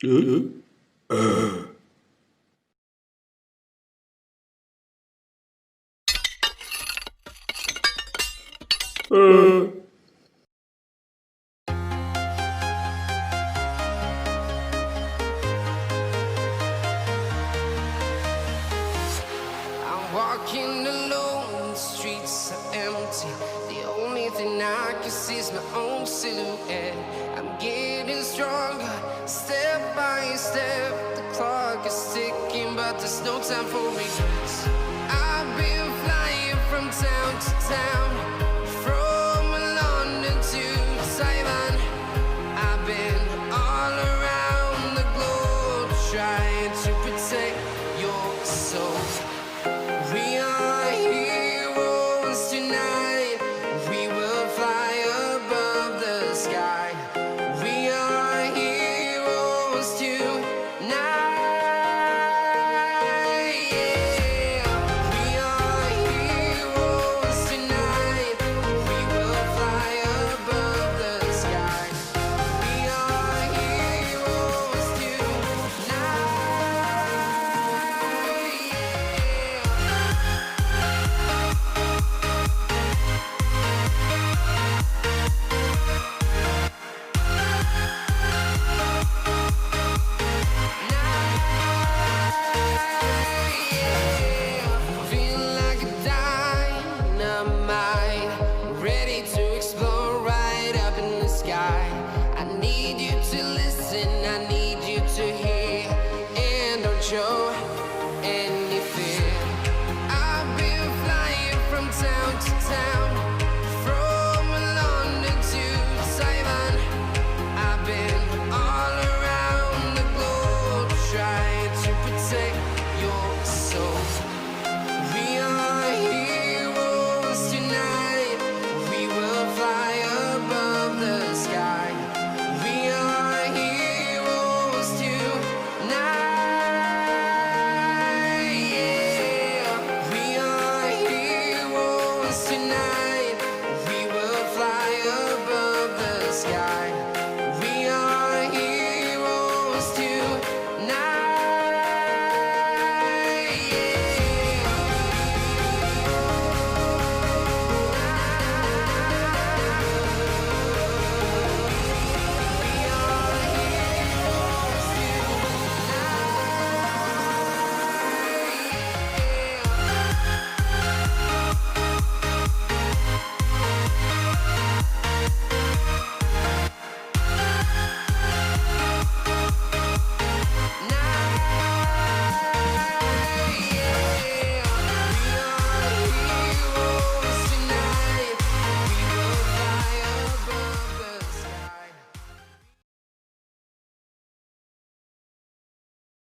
I'm walking alone, the streets are empty. The only thing I can see is my own silhouette. I'm getting stronger, step by step. The clock is ticking, but there's no time for regrets. I've been flying from town to town, from London to Taiwan. I've been all around the globe trying to protect your soul. We are heroes tonight. We will fly above the sky. We are heroes tonight. Yeah. We are heroes tonight. We will fly above the sky. We are heroes tonight. Feel like a dynamite, ready to explode right up in the sky. I need you to listen, I need you to hear, and don't show